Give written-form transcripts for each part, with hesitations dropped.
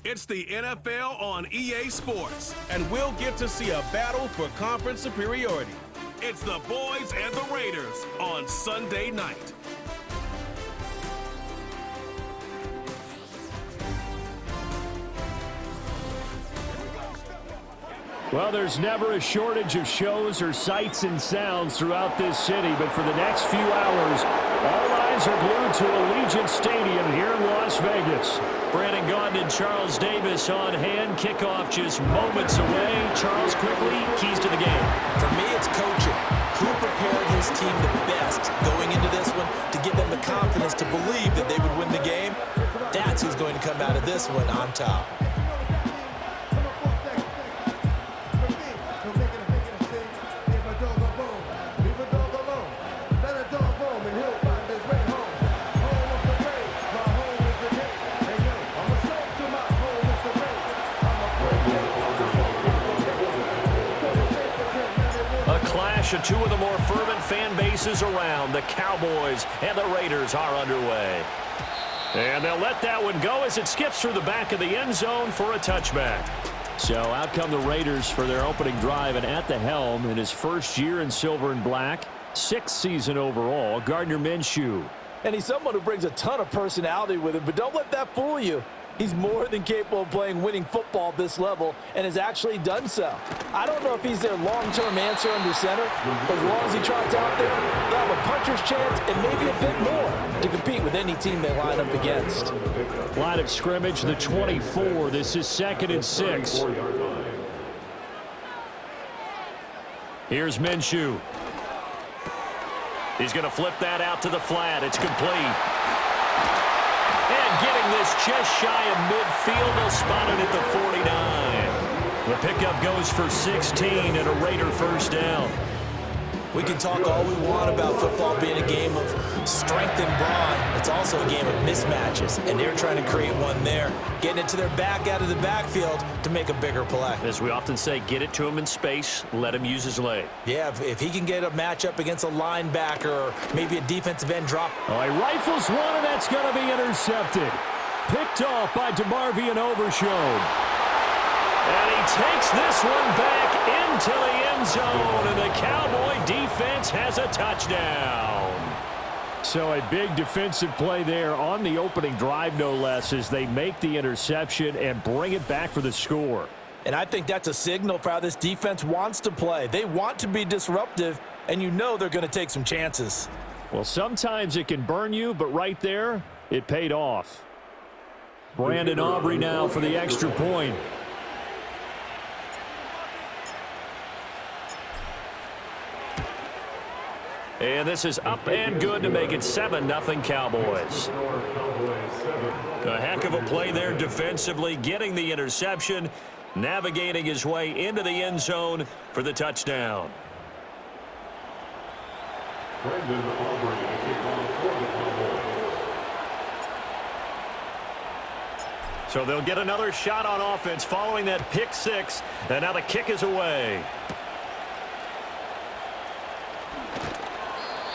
It's the NFL on EA Sports, and we'll get to see a battle for conference superiority. It's the Boys and the Raiders on Sunday night. Well, there's never a shortage of shows or sights and sounds throughout this city, but for the next few hours, all eyes are glued to Allegiant Stadium here in Las Vegas. Brandon Gaudin and Charles Davis on hand. Kickoff just moments away. Charles, quickly, keys to the game. For me, it's coaching. Who prepared his team the best going into this one to give them the confidence to believe that they would win the game? That's who's going to come out of this one on top. Of two of the more fervent fan bases around. The Cowboys and the Raiders are underway. And they'll let that one go as it skips through the back of the end zone for a touchback. So out come the Raiders for their opening drive, and at the helm in his first year in silver and black, 6th season overall, Gardner Minshew. And he's someone who brings a ton of personality with him, but don't let that fool you. He's more than capable of playing winning football at this level and has actually done so. I don't know if he's their long-term answer under center, but as long as he trots out there, they'll have a puncher's chance and maybe a bit more to compete with any team they line up against. Line of scrimmage, the 24. This is 2nd and 6. Here's Minshew. He's going to flip that out to the flat. It's complete. And getting this just shy of midfield, they'll spot it at the 49. The pickup goes for 16 and a Raider first down. We can talk all we want about football being a game of strength and brawn. It's also a game of mismatches, and they're trying to create one there, getting it to their back out of the backfield to make a bigger play. As we often say, get it to him in space, let him use his leg. Yeah, if he can get a matchup against a linebacker or maybe a defensive end drop. Oh, he rifles one, and that's going to be intercepted. Picked off by DeMarvion Overshown. And he takes this one back into the end zone, and the Cowboy defense has a touchdown. So a big defensive play there on the opening drive, no less, as they make the interception and bring it back for the score. And I think that's a signal for how this defense wants to play. They want to be disruptive, and you know they're going to take some chances. Well, sometimes it can burn you, but right there, it paid off. Brandon Aubrey now for the extra point. And this is up and good to make it 7-0 Cowboys. A heck of a play there defensively, getting the interception, navigating his way into the end zone for the touchdown. So they'll get another shot on offense following that pick six, and now the kick is away.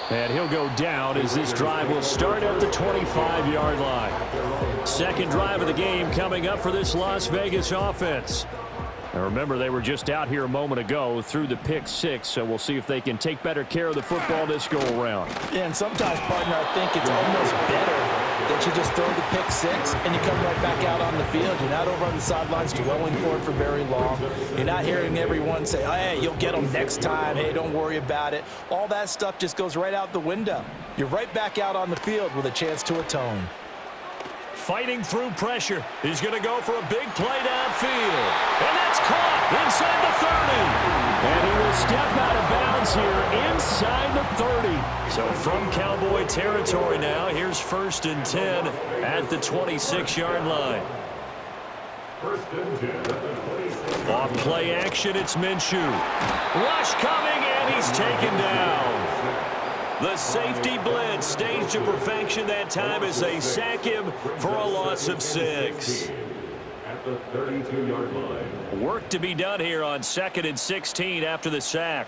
And he'll go down as this drive will start at the 25-yard line. Second drive of the game coming up for this Las Vegas offense. Now remember, they were just out here a moment ago through the pick six, so we'll see if they can take better care of the football this go-around. Yeah, and sometimes, partner, I think it's almost better that you just throw the pick six and you come right back out on the field. You're not over on the sidelines dwelling for it for very long. You're not hearing everyone say, oh, hey, you'll get them next time. Hey, don't worry about it. All that stuff just goes right out the window. You're right back out on the field with a chance to atone. Fighting through pressure. He's going to go for a big play downfield. And that's caught inside the 30. And he will step out of bounds here inside the 30. So from Cowboy territory now, here's 1st and 10 at the 26-yard line. Off play action, it's Minshew. Rush coming, and he's taken down. The safety blitz staged to perfection that time as they sack him for a loss of 6. At the 32-yard line. Work to be done here on 2nd and 16 after the sack.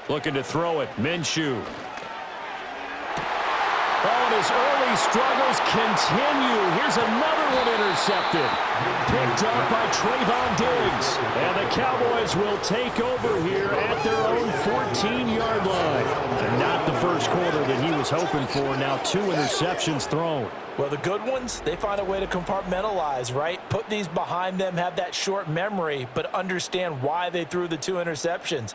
Looking to throw it, Minshew. Oh, and his early struggles continue. Here's another one intercepted. Picked up by Trayvon Diggs. And the Cowboys will take over here at their own 14-yard line. And not the first quarter that he was hoping for. Now 2 interceptions thrown. Well, the good ones, they find a way to compartmentalize, right? Put these behind them, have that short memory, but understand why they threw the 2 interceptions.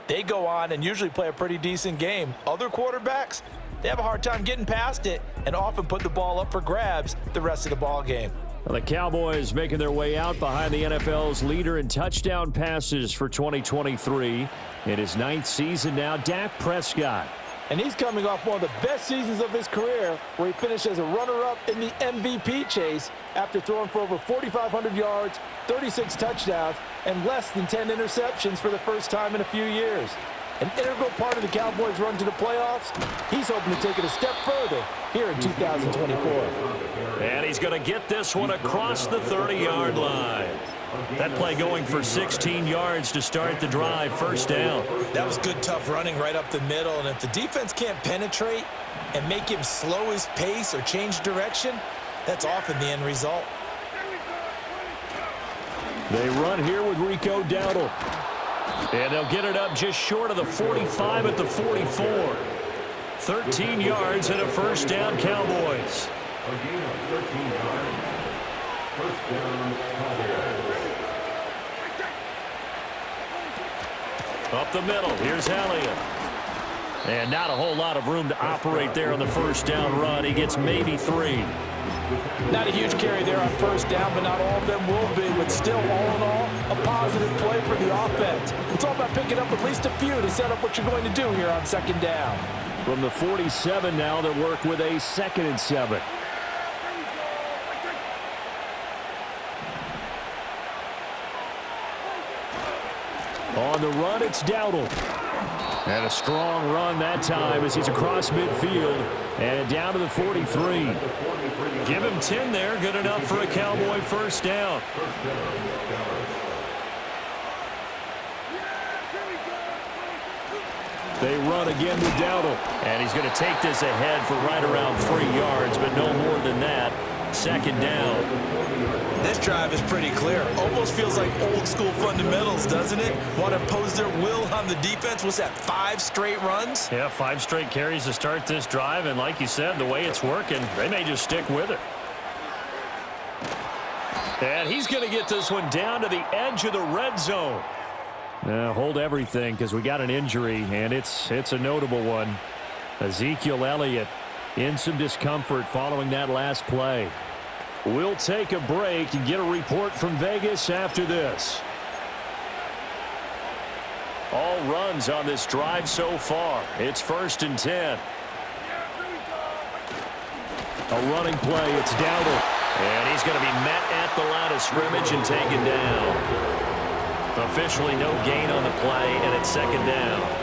They go on and usually play a pretty decent game. Other quarterbacks, they have a hard time getting past it and often put the ball up for grabs the rest of the ball game. Well, the Cowboys making their way out behind the NFL's leader in touchdown passes for 2023. In his 9th season now, Dak Prescott. And he's coming off one of the best seasons of his career, where he finished as a runner-up in the MVP chase after throwing for over 4,500 yards, 36 touchdowns, and less than 10 interceptions for the first time in a few years. An integral part of the Cowboys' run to the playoffs. He's hoping to take it a step further here in 2024. And he's going to get this one across the 30-yard line. That play going for 16 yards to start the drive, first down. That was good, tough running right up the middle. And if the defense can't penetrate and make him slow his pace or change direction, that's often the end result. They run here with Rico Dowdle. And they'll get it up just short of the 45 at the 44. 13 yards and a first down, Cowboys. Up the middle, here's Elliott. And not a whole lot of room to operate there on the first down run. He gets maybe 3. Not a huge carry there on first down, but not all of them will be. But still, all in all, a positive play for the offense. It's all about picking up at least a few to set up what you're going to do here on second down. From the 47 now, they work with a 2nd and 7. On the run, it's Dowdle. And a strong run that time as he's across midfield and down to the 43. Give him 10 there. Good enough for a Cowboy first down. They run again with Dowdle. And he's going to take this ahead for right around 3 yards, but no more than that. Second down. This drive is pretty clear. Almost feels like old school fundamentals, doesn't it? Want to impose their will on the defense. What's that, 5 straight runs? Yeah, 5 straight carries to start this drive. And like you said, the way it's working, they may just stick with it. And he's going to get this one down to the edge of the red zone. Now hold everything because we got an injury, and it's a notable one. Ezekiel Elliott in some discomfort following that last play. We'll take a break and get a report from Vegas after this. All runs on this drive so far. It's 1st and 10. A running play. It's Dowdle. And he's going to be met at the line of scrimmage and taken down. Officially no gain on the play, and it's 2nd down.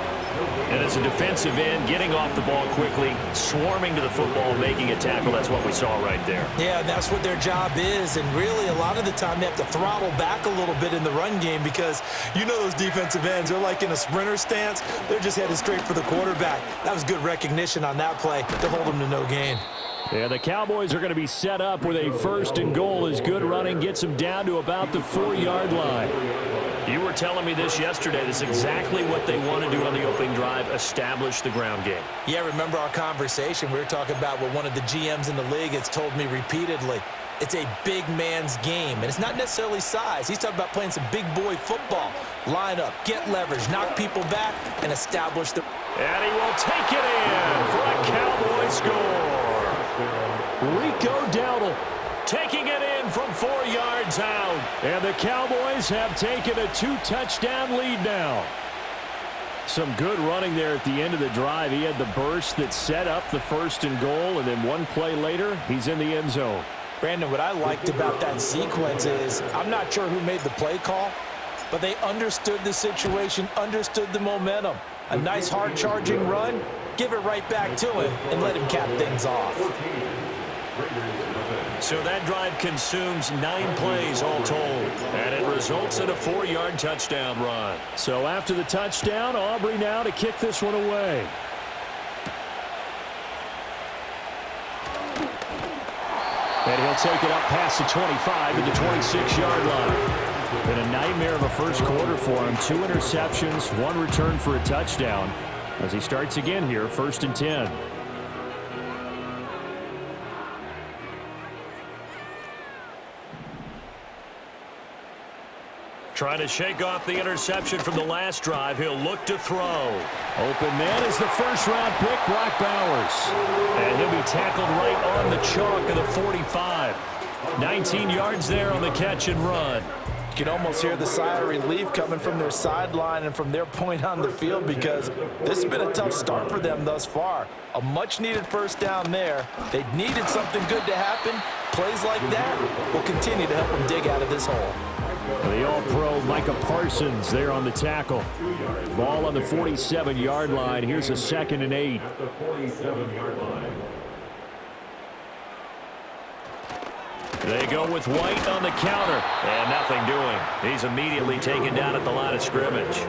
And as a defensive end, getting off the ball quickly, swarming to the football, making a tackle. That's what we saw right there. Yeah, that's what their job is. And really, a lot of the time, they have to throttle back a little bit in the run game because you know those defensive ends, they're like in a sprinter stance. They're just headed straight for the quarterback. That was good recognition on that play to hold them to no gain. Yeah, the Cowboys are going to be set up with a 1st and goal as good running gets them down to about the 4-yard line. You were telling me this yesterday. This is exactly what they want to do on the opening drive, establish the ground game. Yeah, remember our conversation. We were talking about what one of the GMs in the league has told me repeatedly. It's a big man's game, and it's not necessarily size. He's talking about playing some big boy football. Line up, get leverage, knock people back, and establish the... And he will take it in for a Cowboy score. Rico Dowdle taking it in from 4 yards out. And the Cowboys have taken a 2-touchdown lead now. Some good running there at the end of the drive. He had the burst that set up the 1st and goal, and then one play later, he's in the end zone. Brandon, what I liked about that sequence is I'm not sure who made the play call, but they understood the situation, understood the momentum. A nice hard-charging run, give it right back to him, and let him cap things off. So that drive consumes 9 plays all told, and it results in a 4-yard touchdown run. So after the touchdown, Aubrey now to kick this one away. And he'll take it up past the 25 to the 26-yard line. Been a nightmare of a first quarter for him. 2 interceptions, 1 return for a touchdown. As he starts again here, 1st and 10. Trying to shake off the interception from the last drive. He'll look to throw. Open man is the first-round pick, Brock Bowers. And he'll be tackled right on the chalk of the 45. 19 yards there on the catch and run. You can almost hear the sigh of relief coming from their sideline and from their point on the field, because this has been a tough start for them thus far. A much-needed first down there. They needed something good to happen. Plays like that will continue to help them dig out of this hole. The All-Pro Micah Parsons there on the tackle. Ball on the 47-yard line. Here's a 2nd and 8. They go with White on the counter. And nothing doing. He's immediately taken down at the line of scrimmage.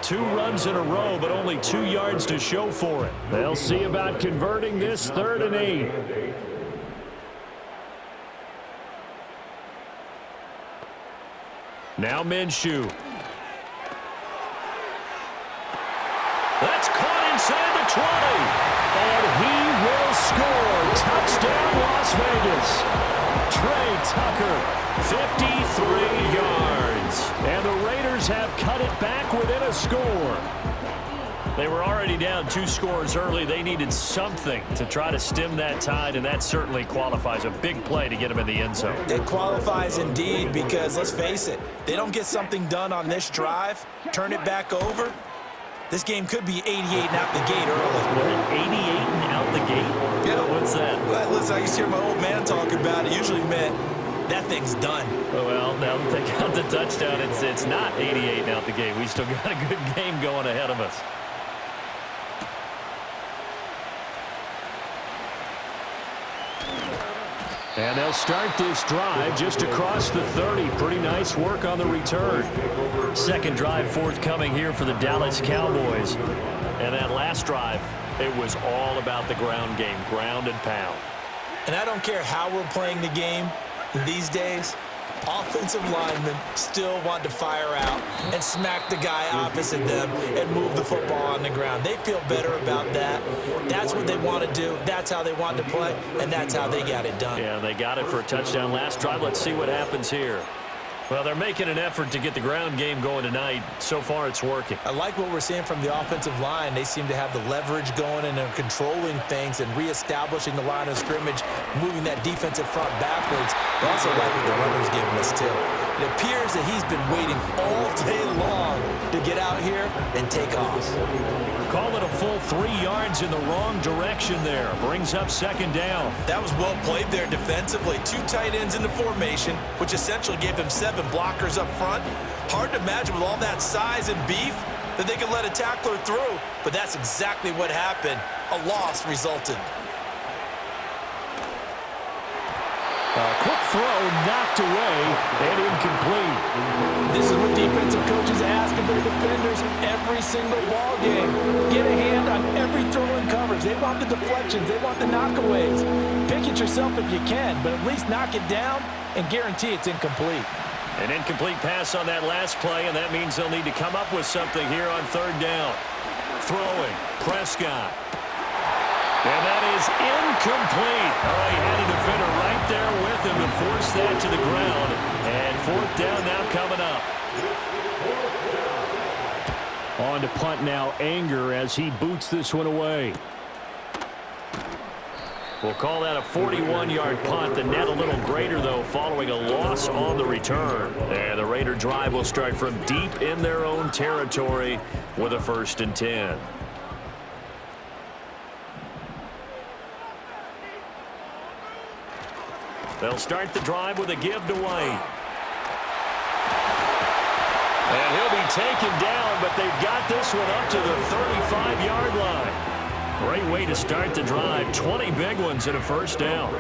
2 runs in a row, but only 2 yards to show for it. They'll see about converting this 3rd and 8. Now Minshew. That's caught inside the 20. And he will score. Touchdown, Las Vegas. Trey Tucker, 53 yards. And the Raiders have cut it back within a score. They were already down 2 scores early. They needed something to try to stem that tide, and that certainly qualifies. A big play to get them in the end zone. It qualifies indeed, because let's face it, they don't get something done on this drive, turn it back over, this game could be 88 and out the gate early. What, 88 and out the gate? Yeah. What's that? Well, listen, I used to hear my old man talk about it. Usually meant that thing's done. Well, now that they got the touchdown, it's not 88 and out the gate. We still got a good game going ahead of us. And they'll start this drive just across the 30. Pretty nice work on the return. Second drive forthcoming here for the Dallas Cowboys. And that last drive, it was all about the ground game, ground and pound. And I don't care how we're playing the game these days, offensive linemen still want to fire out and smack the guy opposite them and move the football on the ground. They feel better about that. That's what they want to do. That's how they want to play, and that's how they got it done. Yeah, they got it for a touchdown last drive. Let's see what happens here. Well, they're making an effort to get the ground game going tonight. So far, it's working. I like what we're seeing from the offensive line. They seem to have the leverage going, and they're controlling things and reestablishing the line of scrimmage, moving that defensive front backwards. I also like what the runner's giving us, too. It appears that he's been waiting all day long to get out here and take off. Call it a full 3 yards in the wrong direction there. Brings up second down. That was well played there defensively. 2 tight ends in the formation, which essentially gave them 7 blockers up front. Hard to imagine with all that size and beef that they could let a tackler through, but that's exactly what happened. A loss resulted. A quick throw knocked away and incomplete. This is what defensive coaches ask of their defenders every single ball game. Get a hand on every throw in coverage. They want the deflections. They want the knockaways. Pick it yourself if you can, but at least knock it down and guarantee it's incomplete. An incomplete pass on that last play, and that means they'll need to come up with something here on third down. Throwing, Prescott. And that is incomplete. Oh, he had a defender right there with him to force that to the ground. And fourth down now coming up. On to punt now, Anger, as he boots this one away. We'll call that a 41-yard punt. The net a little greater, though, following a loss on the return. And the Raider drive will start from deep in their own territory with a 1st and 10. They'll start the drive with a give to White. And he'll be taken down, but they've got this one up to the 35-yard line. Great way to start the drive. 20 big ones and a first down.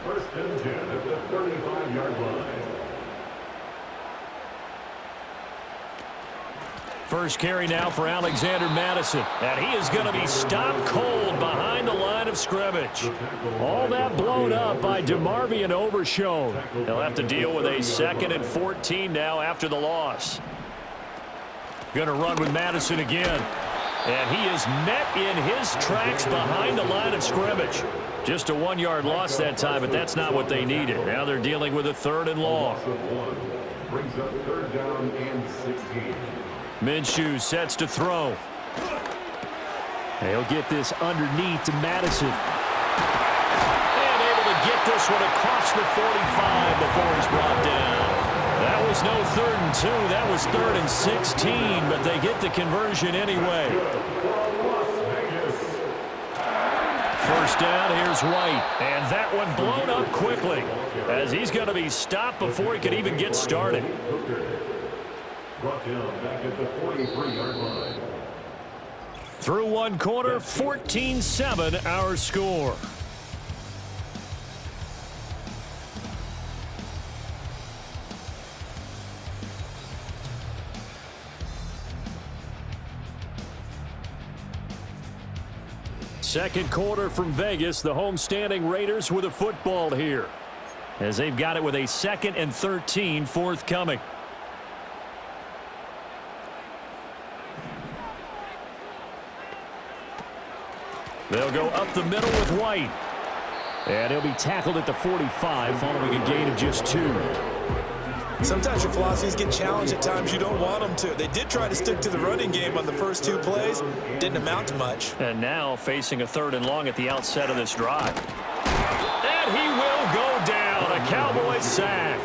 First and 10 at the 35-yard line. First carry now for Alexander Madison. And he is going to be stopped cold behind the line of of scrimmage. All that blown up by DeMarvion Overshown. He'll have to deal with a 2nd and 14 now after the loss. Going to run with Madison again. And he is met in his tracks behind the line of scrimmage. Just a 1-yard loss that time, but that's not what they needed. Now they're dealing with a 3rd and long. Brings up 3rd down and 16. Minshew sets to throw. He'll get this underneath to Madison. And able to get this one across the 45 before he's brought down. That was no 3rd and 2. That was 3rd and 16, but they get the conversion anyway. First down, here's White. And that one blown up quickly as he's going to be stopped before he can even get started. Brought down back at the 43-yard line. Through one quarter, 14-7 our score. Second quarter from Vegas, the homestanding Raiders with a football here, as they've got it with a 2nd and 13 forthcoming. They'll go up the middle with White. And he'll be tackled at the 45 following a gain of just 2. Sometimes your philosophies get challenged at times you don't want them to. They did try to stick to the running game on the first 2 plays. Didn't amount to much. And now facing a 3rd and long at the outset of this drive. And he will go down. A Cowboys sack.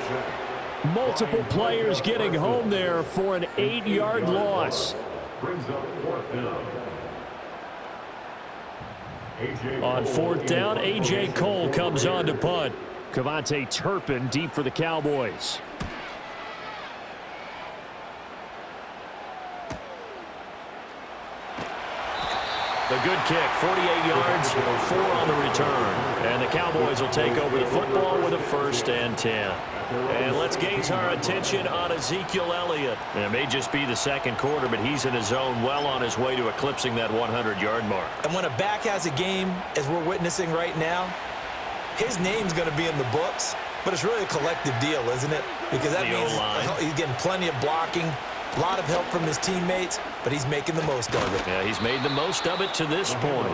Multiple players getting home there for an 8-yard loss. Brings up 4th down. On 4th down, A.J. Cole comes on to punt. Cavante Turpin deep for the Cowboys. The good kick, 48 yards, 4 on the return. And the Cowboys will take over the football with a 1st and 10. And let's gaze our attention on Ezekiel Elliott. It may just be the second quarter, but he's in his zone, well on his way to eclipsing that 100-yard mark. And when a back has a game, as we're witnessing right now, his name's going to be in the books, but it's really a collective deal, isn't it? Because that means he's getting plenty of blocking, a lot of help from his teammates, but he's making the most of it. Yeah, he's made the most of it to this point.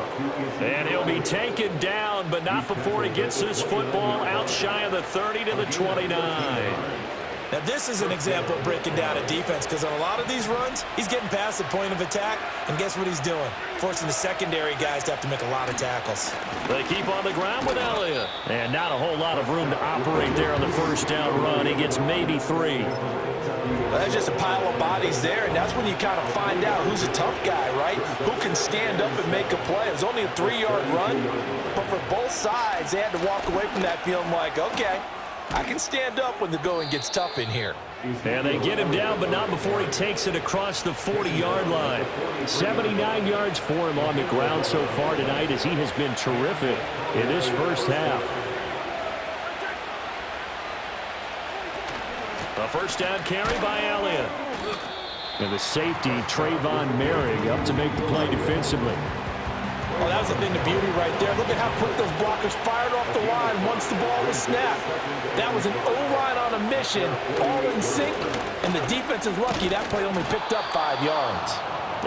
And he'll be taken down, but not before he gets his football out shy of the 30 to the 29. Now, this is an example of breaking down a defense, because on a lot of these runs, he's getting past the point of attack, and guess what he's doing? Forcing the secondary guys to have to make a lot of tackles. They keep on the ground with Elliott. And not a whole lot of room to operate there on the first down run. He gets maybe 3. Well, there's just a pile of bodies there, and that's when you kind of find out who's a tough guy, right? Who can stand up and make a play. It was only a 3-yard run, but for both sides, they had to walk away from that feeling like, okay, I can stand up when the going gets tough in here. And they get him down, but not before he takes it across the 40-yard line. 79 yards for him on the ground so far tonight, as he has been terrific in this first half. A first down carry by Elliott. And the safety, Trayvon Merrick, up to make the play defensively. Well, that was a thing of beauty right there. Look at how quick those blockers fired off the line once the ball was snapped. That was an O-line on a mission, all in sync, and the defense is lucky that play only picked up 5 yards.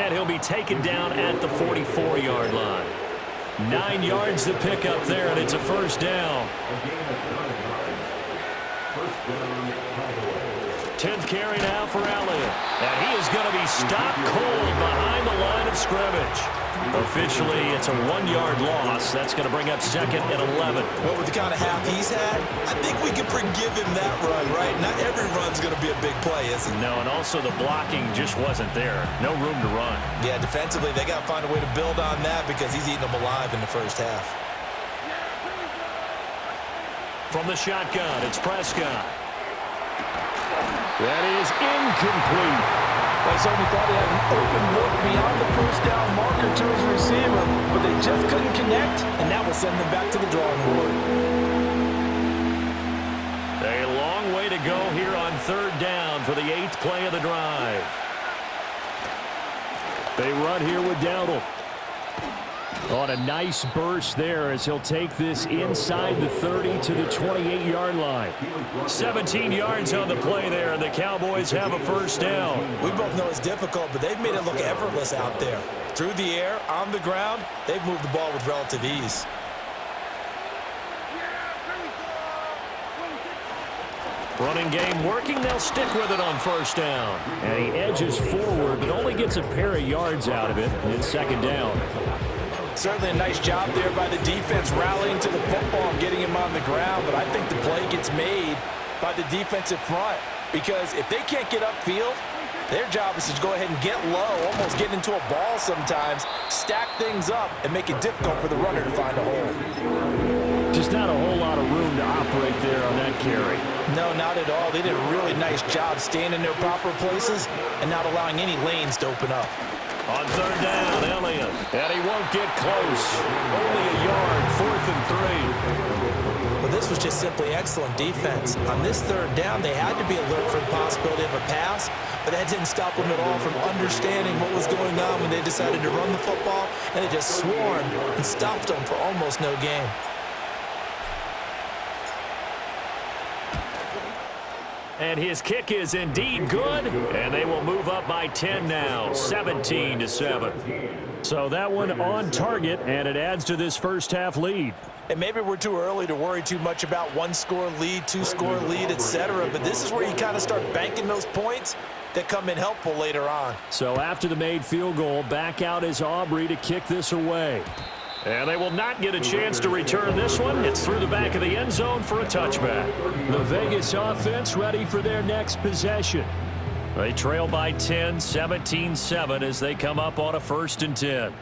And he'll be taken down at the 44-yard line. 9 yards to pick up there, and it's a first down. 10th carry now for Elliott. And he is going to be stopped cold behind the line of scrimmage. Officially, it's a 1-yard loss. That's going to bring up 2nd and 11. Well, with the kind of half he's had, I think we can forgive him that run, right? Not every run's going to be a big play, is it? No, and also the blocking just wasn't there. No room to run. Yeah, defensively, they got to find a way to build on that because he's eating them alive in the first half. From the shotgun, it's Prescott. That is incomplete. They certainly thought he had an open look beyond the first down marker to his receiver, but they just couldn't connect, and that will send them back to the drawing board. A long way to go here on 3rd down for the 8th play of the drive. They run here with Dowdle. On a nice burst there as he'll take this inside the 30 to the 28-yard line. 17 yards on the play there, and the Cowboys have a first down. We both know it's difficult, but they've made it look effortless out there. Through the air, on the ground, they've moved the ball with relative ease. Running game working. They'll stick with it on first down. And he edges forward, but only gets a pair of yards out of it. It's second down. Certainly a nice job there by the defense rallying to the football and getting him on the ground, but I think the play gets made by the defensive front because if they can't get upfield, their job is to go ahead and get low, almost get into a ball sometimes, stack things up, and make it difficult for the runner to find a hole. Just not a whole lot of room to operate there on that carry. No, not at all. They did a really nice job staying in their proper places and not allowing any lanes to open up. On third down, Elliott. And he won't get close. Only a yard, 4th and 3. Well, this was just simply excellent defense. On this third down, they had to be alert for the possibility of a pass, but that didn't stop them at all from understanding what was going on when they decided to run the football, and they just swarmed and stopped them for almost no gain. And his kick is indeed good, and they will move up by 10 now, 17-7. So that one on target, and it adds to this first half lead. And maybe we're too early to worry too much about one-score lead, two-score lead, etc. But this is where you kind of start banking those points that come in helpful later on. So after the made field goal, back out is Aubrey to kick this away. And they will not get a chance to return this one. It's through the back of the end zone for a touchback. The Vegas offense ready for their next possession. They trail by 10, 17-7 as they come up on a 1st and 10.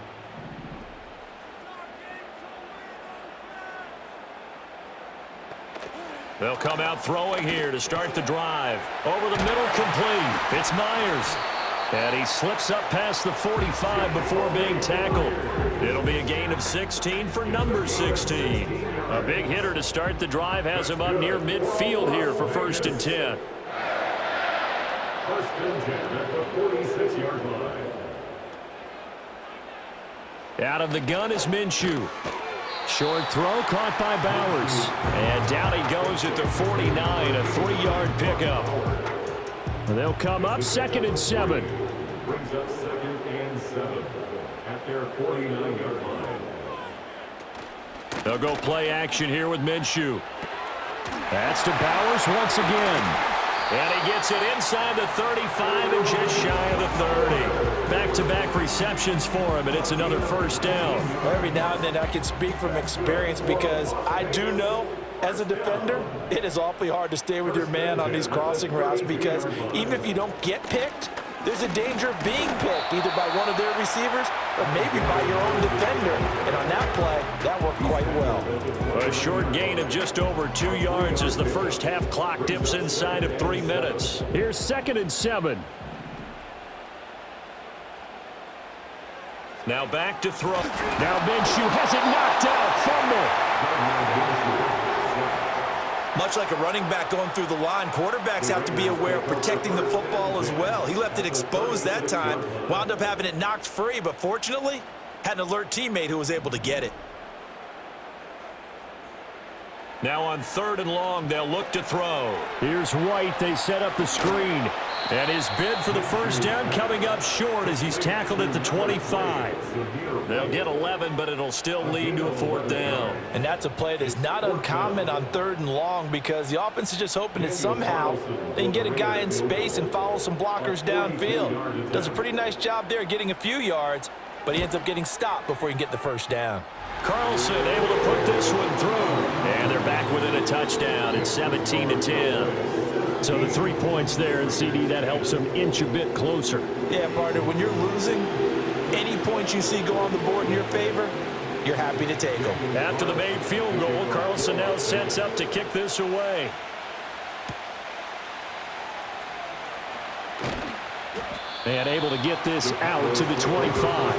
They'll come out throwing here to start the drive. Over the middle, complete. It's Myers. And he slips up past the 45 before being tackled. It'll be a gain of 16 for number 16. A big hitter to start the drive has him up near midfield here for 1st and 10. 1st and 10 at the 46-yard line. Out of the gun is Minshew. Short throw caught by Bowers. And down he goes at the 49, a 3-yard pickup. They'll come up 2nd and 7. Brings up 2nd and 7 at their 49-yard line. They'll go play action here with Minshew. That's to Bowers once again. And he gets it inside the 35 and just shy of the 30. Back-to-back receptions for him, and it's another first down. Well, every now and then I can speak from experience because I do know as a defender, it is awfully hard to stay with your man on these crossing routes because even if you don't get picked, there's a danger of being picked either by one of their receivers or maybe by your own defender. And on that play, that worked quite well. A short gain of just over 2 yards as the first half clock dips inside of 3 minutes. Here's 2nd and 7. Now back to throw. Now Minshew has it knocked out. Fumble. Much like a running back going through the line, quarterbacks have to be aware of protecting the football as well. He left it exposed that time, wound up having it knocked free, but fortunately, had an alert teammate who was able to get it. Now on 3rd and long, they'll look to throw. Here's White. They set up the screen. And his bid for the first down coming up short as he's tackled at the 25. They'll get 11, but it'll still lead to a 4th down. And that's a play that's not uncommon on 3rd and long because the offense is just hoping that somehow they can get a guy in space and follow some blockers downfield. Does a pretty nice job there getting a few yards, but he ends up getting stopped before he can get the first down. Carlson able to put this one through. And they're back within a touchdown. It's 17-10. So the 3 points there, and CD, that helps them inch a bit closer. Yeah, partner, when you're losing, any points you see go on the board in your favor, you're happy to take them. After the made field goal, Carlson now sets up to kick this away. And able to get this out to the 25.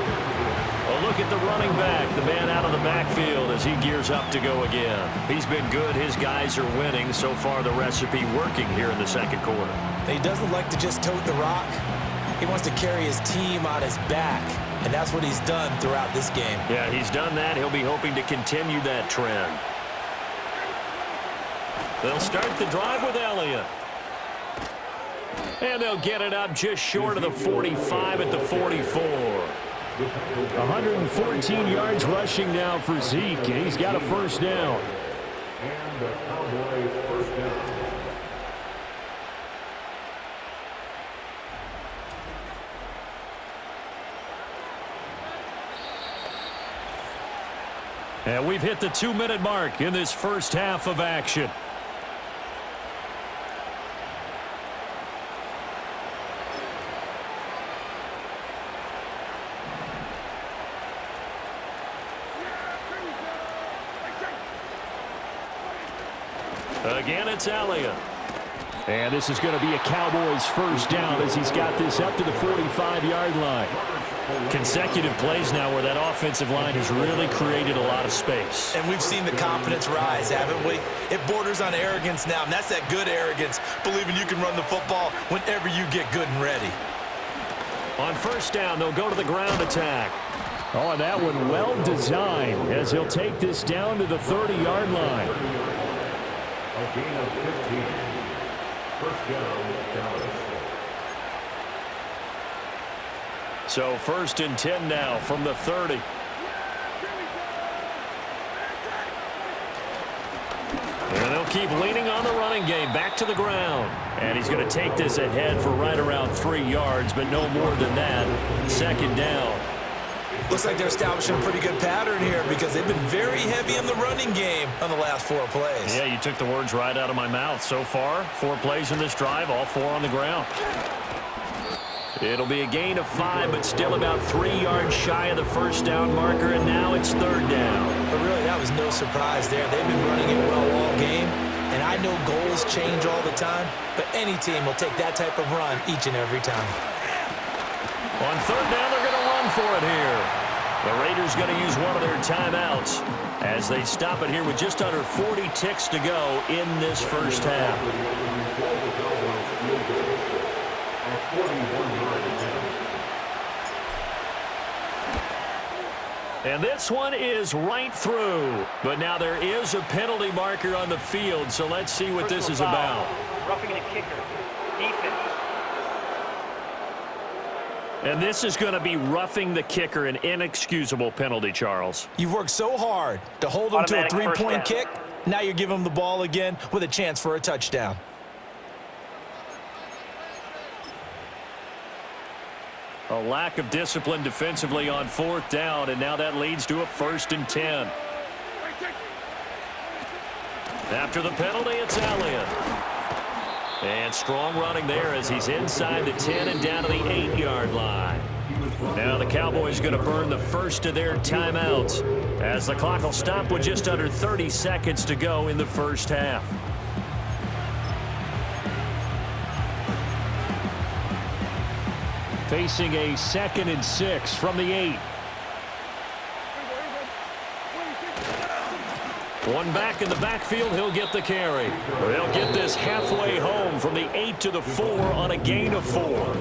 A look at the running back, the man out of the backfield as he gears up to go again. He's been good. His guys are winning. So far, the recipe working here in the 2nd quarter. He doesn't like to just tote the rock. He wants to carry his team on his back. and that's what he's done throughout this game. Yeah, he's done that. He'll be hoping to continue that trend. They'll start the drive with Elliott. And they'll get it up just short of the 45 at the 44. 114 yards rushing now for Zeke, and he's got a first down. And the Cowboys first down. And we've hit the 2-minute mark in this first half of action. Again, it's Elliott. And this is going to be a Cowboys first down as he's got this up to the 45-yard line. Consecutive plays now where that offensive line has really created a lot of space. And we've seen the confidence rise, haven't we? It borders on arrogance now, and that's that good arrogance, believing you can run the football whenever you get good and ready. On first down, they'll go to the ground attack. Oh, and that one well designed as he'll take this down to the 30-yard line. A gain of 15. First down, Dallas. So first and 10 now from the 30. And they'll keep leaning on the running game back to the ground. And he's going to take this ahead for right around 3 yards, but no more than that. Second down. Looks like they're establishing a pretty good pattern here because they've been very heavy in the running game on the last 4 plays. Yeah, you took the words right out of my mouth. So far, 4 plays in this drive, all 4 on the ground. It'll be a gain of 5, but still about 3 yards shy of the first down marker, and now it's third down. But really, that was no surprise there. They've been running it well all game, and I know goals change all the time, but any team will take that type of run each and every time. On third down, they're going to run for it here. The Raiders going to use one of their timeouts as they stop it here with just under 40 ticks to go in this first half. And this one is right through. But now there is a penalty marker on the field, so let's see what this is about. Roughing the kicker. Defense. And this is going to be roughing the kicker, an inexcusable penalty, Charles. You've worked so hard to hold them to a 3-point kick. Now you're giving them the ball again with a chance for a touchdown. A lack of discipline defensively on fourth down, and now that leads to a first and 10. After the penalty, it's Elliott. And strong running there as he's inside the 10 and down to the 8-yard line. Now the Cowboys going to burn the first of their timeouts as the clock will stop with just under 30 seconds to go in the first half. Facing a 2nd and 6 from the 8. One back in the backfield, he'll get the carry. They'll get this halfway home from the 8 to the 4 on a gain of 4.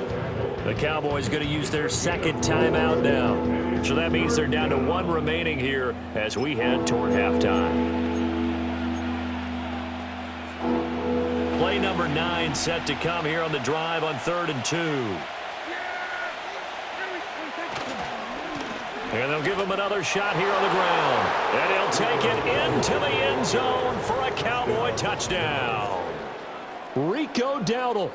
The Cowboys going to use their second timeout now. So that means they're down to 1 remaining here as we head toward halftime. Play number 9 set to come here on the drive on 3rd and 2. And they'll give him another shot here on the ground. And he'll take it into the end zone for a Cowboy touchdown. Rico Dowdle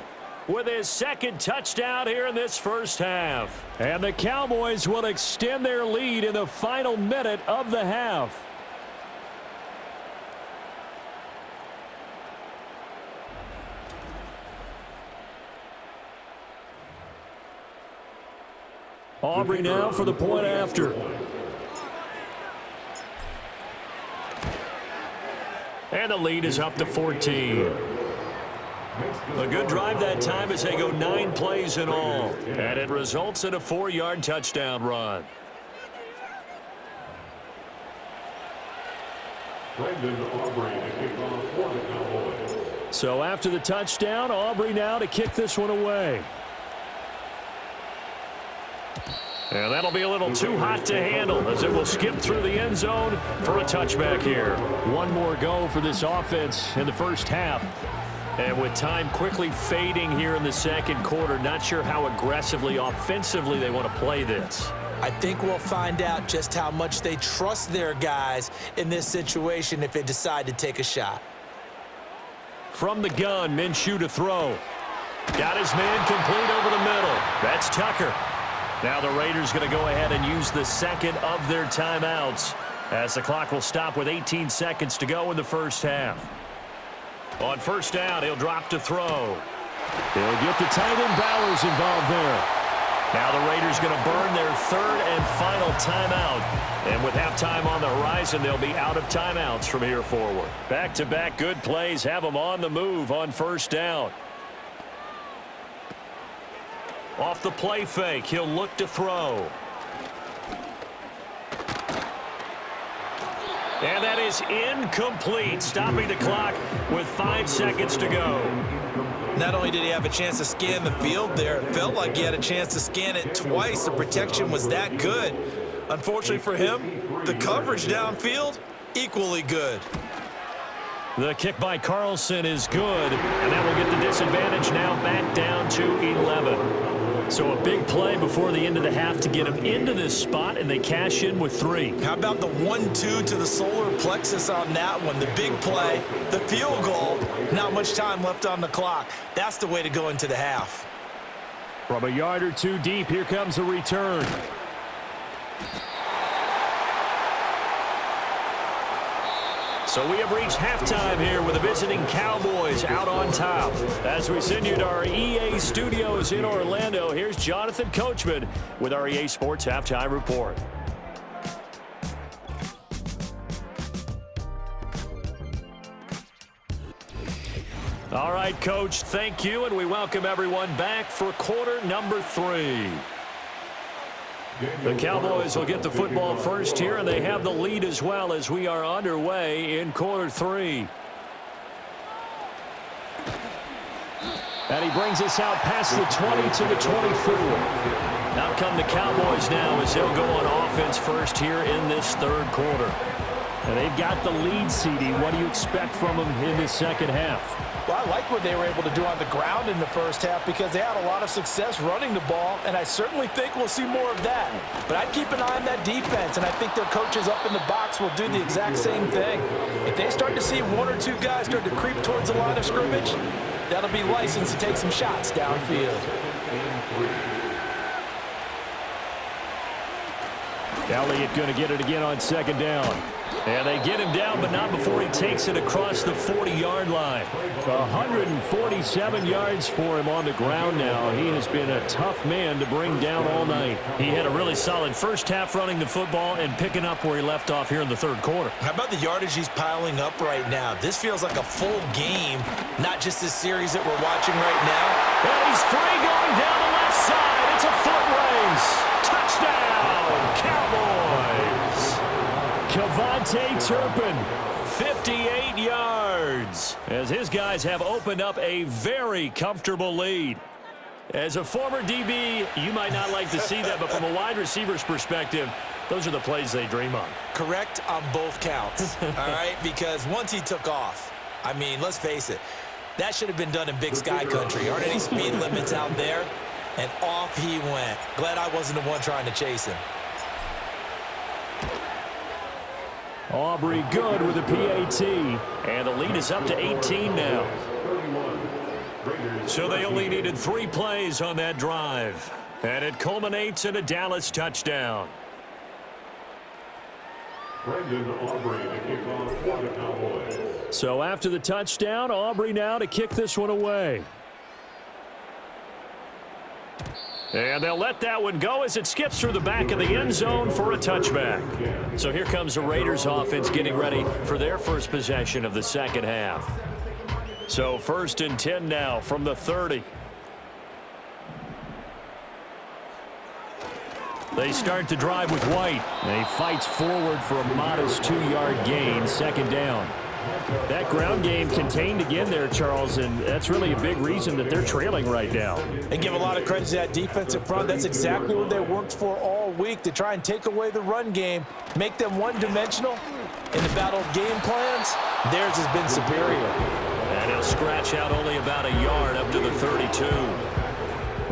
with his second touchdown here in this first half. And the Cowboys will extend their lead in the final minute of the half. Aubrey now for the point after. And the lead is up to 14. A good drive that time as they go 9 plays in all. And it results in a 4-yard touchdown run. So after the touchdown, Aubrey now to kick this one away. And that'll be a little too hot to handle as it will skip through the end zone for a touchback here. One more go for this offense in the first half. And with time quickly fading here in the second quarter, not sure how aggressively, offensively they want to play this. I think we'll find out just how much they trust their guys in this situation if they decide to take a shot. From the gun, Minshew to throw. Got his man complete over the middle. That's Tucker. Now the Raiders going to go ahead and use the second of their timeouts as the clock will stop with 18 seconds to go in the first half. On first down, he'll drop to throw. He'll get the tight end Bowers involved there. Now the Raiders going to burn their third and final timeout. And with halftime on the horizon, they'll be out of timeouts from here forward. Back-to-back good plays have them on the move on first down. Off the play fake, he'll look to throw. And that is incomplete, stopping the clock with 5 seconds to go. Not only did he have a chance to scan the field there, it felt like he had a chance to scan it twice. The protection was that good. Unfortunately for him, the coverage downfield, equally good. The kick by Carlson is good, and that will get the disadvantage now back down to 11. So a big play before the end of the half to get him into this spot, and they cash in with 3. How about the 1-2 to the solar plexus on that one? The big play, the field goal, not much time left on the clock. That's the way to go into the half. From a yard or two deep, here comes a return. So we have reached halftime here with the visiting Cowboys out on top. As we send you to our EA studios in Orlando, here's Jonathan Coachman with our EA Sports Halftime Report. All right, Coach, thank you, and we welcome everyone back for quarter number 3. The Cowboys will get the football first here, and they have the lead as well as we are underway in quarter 3. And he brings us out past the 20 to the 24. Out come the Cowboys now as they'll go on offense first here in this third quarter. And they've got the lead, CD. What do you expect from them in this second half? Well, I like what they were able to do on the ground in the first half because they had a lot of success running the ball, and I certainly think we'll see more of that. But I'd keep an eye on that defense, and I think their coaches up in the box will do the exact same thing. If they start to see 1 or 2 guys start to creep towards the line of scrimmage, that'll be licensed to take some shots downfield. Elliott going to get it again on second down. And they get him down, but not before he takes it across the 40-yard line. 147 yards for him on the ground now. He has been a tough man to bring down all night. He had a really solid first half running the football and picking up where he left off here in the third quarter. How about the yardage he's piling up right now? This feels like a full game, not just this series that we're watching right now. And he's free going down the left side. It's a foot race. Touchdown, Cowboys. Kevontae Turpin, 58 yards, as his guys have opened up a very comfortable lead. As a former DB, you might not like to see that, but from a wide receiver's perspective, those are the plays they dream of. Correct on both counts, all right? Because once he took off, I mean, let's face it, that should have been done in Big Sky Country. Aren't any speed limits out there? And off he went. Glad I wasn't the one trying to chase him. Aubrey good with a PAT, and the lead is up to 18 now. So they only needed 3 plays on that drive, and it culminates in a Dallas touchdown. So after the touchdown, Aubrey now to kick this one away. And they'll let that one go as it skips through the back of the end zone for a touchback. So here comes the Raiders offense getting ready for their first possession of the second half. So 1st and 10 now from the 30. They start to drive with White. And he fights forward for a modest 2-yard gain, second down. That ground game contained again there, Charles, and that's really a big reason that they're trailing right now. And give a lot of credit to that defensive front. That's exactly what they worked for all week, to try and take away the run game, make them one-dimensional. In the battle of game plans, theirs has been superior. And he'll scratch out only about a yard up to the 32.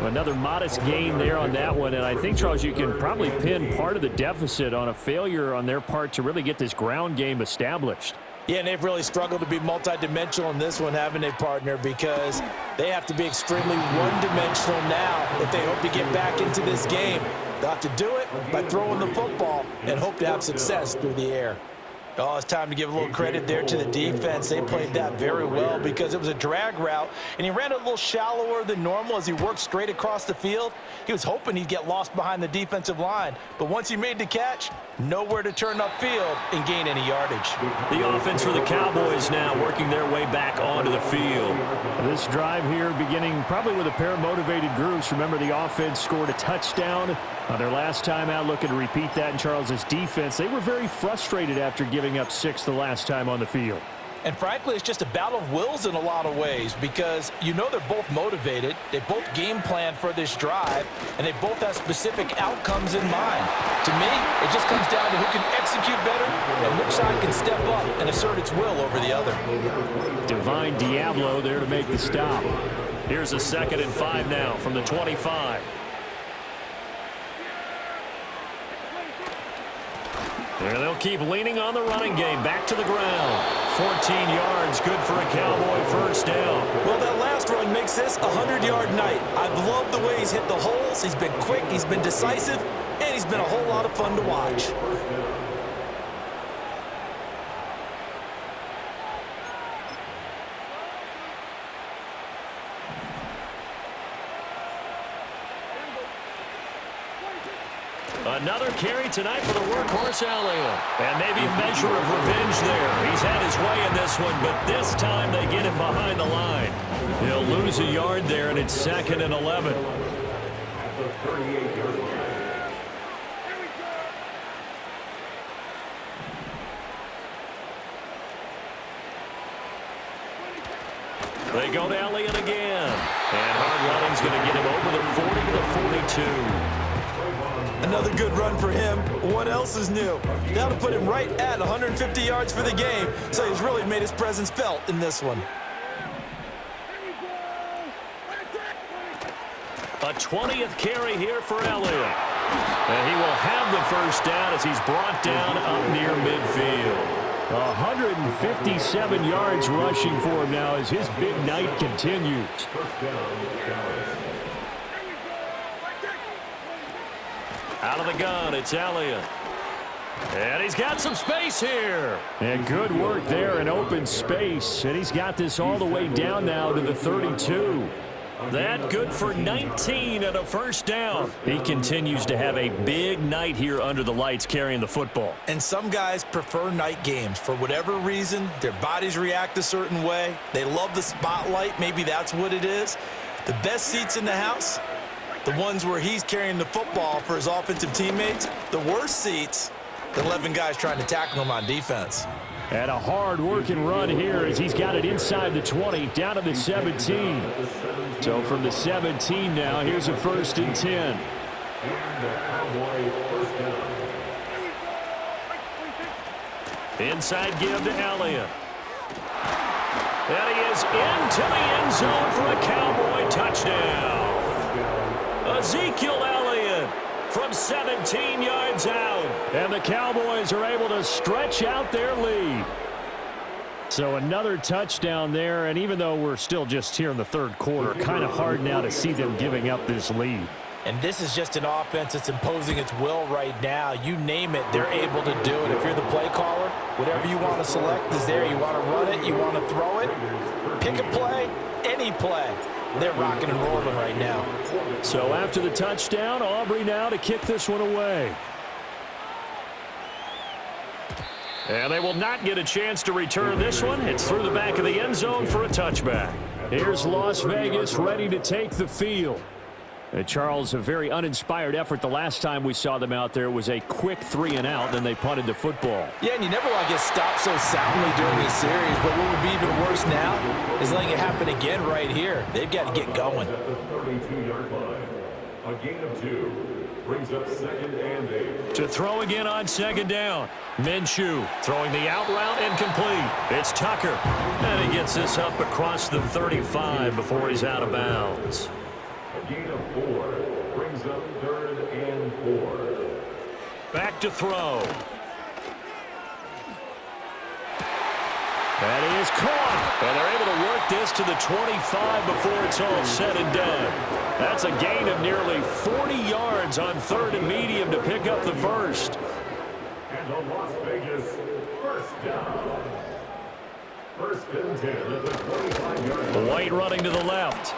Another modest gain there on that one, and I think, Charles, you can probably pin part of the deficit on a failure on their part to really get this ground game established. Yeah, and they've really struggled to be multidimensional in this one, haven't they, partner? Because they have to be extremely one-dimensional now if they hope to get back into this game. They'll have to do it by throwing the football and hope to have success through the air. Oh, it's time to give a little credit there to the defense. They played that very well because it was a drag route, and he ran a little shallower than normal as he worked straight across the field. He was hoping he'd get lost behind the defensive line, but once he made the catch, nowhere to turn upfield and gain any yardage. The offense for the Cowboys now working their way back onto the field. This drive here beginning probably with a pair of motivated groups. Remember, the offense scored a touchdown on their last time out, looking to repeat that in Charles's defense. They were very frustrated after giving up 6 the last time on the field. And frankly, it's just a battle of wills in a lot of ways because you know they're both motivated, they both game plan for this drive, and they both have specific outcomes in mind. To me, it just comes down to who can execute better and which side can step up and assert its will over the other. Divine Diablo there to make the stop. Here's a 2nd and 5 now from the 25. There they'll keep leaning on the running game. Back to the ground. 14 yards, good for a Cowboy first down. Well, that last run makes this a 100-yard night. I've loved the way he's hit the holes. He's been quick, he's been decisive, and he's been a whole lot of fun to watch. Another carry tonight for the workhorse Elliott. And maybe a measure of revenge there. He's had his way in this one, but this time they get him behind the line. He'll lose a yard there, and it's 2nd and 11. They go to Elliott again. And hard running's going to get him over the 40 to the 42. Another good run for him. What else is new? That'll put him right at 150 yards for the game, so he's really made his presence felt in this one. A 20th carry here for Elliott. And he will have the first down as he's brought down up near midfield. 157 yards rushing for him now as his big night continues. Out of the gun, it's Elliott. And he's got some space here. And good work there in open space. And he's got this all the way down now to the 32. That good for 19 and a first down. He continues to have a big night here under the lights carrying the football. And some guys prefer night games. For whatever reason, their bodies react a certain way. They love the spotlight. Maybe that's what it is. The best seats in the house, the ones where he's carrying the football for his offensive teammates. The worst seats, the 11 guys trying to tackle him on defense. And a hard-working run here as he's got it inside the 20, down to the 17. So from the 17 now, here's a 1st and 10. Inside give to Elliott. And he is into the end zone for a Cowboy touchdown. Ezekiel Elliott from 17 yards out. And the Cowboys are able to stretch out their lead. So another touchdown there, and even though we're still just here in the 3rd quarter, kind of hard now to see them giving up this lead. And this is just an offense that's imposing its will right now. You name it, they're able to do it. If you're the play caller, whatever you want to select is there. You want to run it, you want to throw it. Pick a play, any play. They're rocking and rolling right now. So after the touchdown, Aubrey now to kick this one away. And they will not get a chance to return this one. It's through the back of the end zone for a touchback. Here's Las Vegas ready to take the field. Charles, a very uninspired effort the last time we saw them out there. It was a quick 3-and-out, then they punted the football. Yeah, and you never want to get stopped so soundly during this series, but what would be even worse now is letting it happen again right here. They've got to get going. At the 32-yard line, a gain of 2 brings up 2nd and 8. To throw again on 2nd down. Minshew throwing the out route incomplete. It's Tucker. And he gets this up across the 35 before he's out of bounds. A gain of 4 brings up 3rd and 4. Back to throw. That is caught. And they're able to work this to the 25 before it's all said and done. That's a gain of nearly 40 yards on 3rd and medium to pick up the first. And the Las Vegas first down. 1st and 10 at the 25-yard line. White running to the left.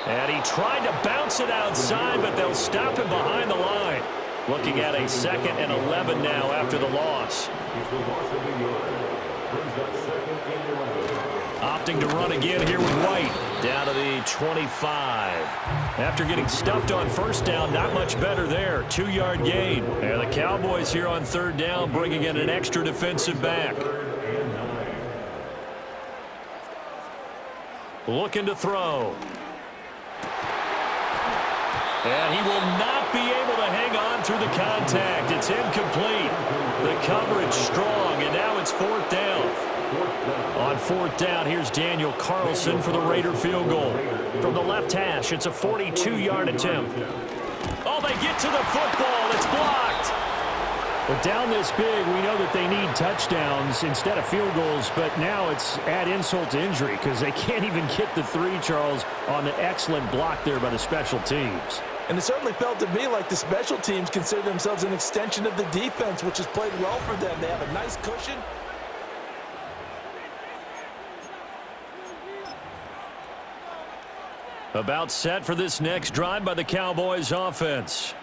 And he tried to bounce it outside, but they'll stop him behind the line. Looking at a 2nd and 11 now after the loss. It's the loss of the yard. Brings up 2nd and 11. Opting to run again here with White. Down to the 25. After getting stuffed on 1st down, not much better there. 2-yard gain. And the Cowboys here on 3rd down bringing in an extra defensive back. Looking to throw. And he will not be able to hang on through the contact. It's incomplete. The coverage strong, and now it's 4th down. On 4th down, here's Daniel Carlson for the Raider field goal. From the left hash, it's a 42-yard attempt. Oh, they get to the football. It's blocked. But down this big, we know that they need touchdowns instead of field goals, but now it's add insult to injury because they can't even get the 3, Charles, on the excellent block there by the special teams. And it certainly felt to me like the special teams consider themselves an extension of the defense, which has played well for them. They have a nice cushion. About set for this next drive by the Cowboys offense.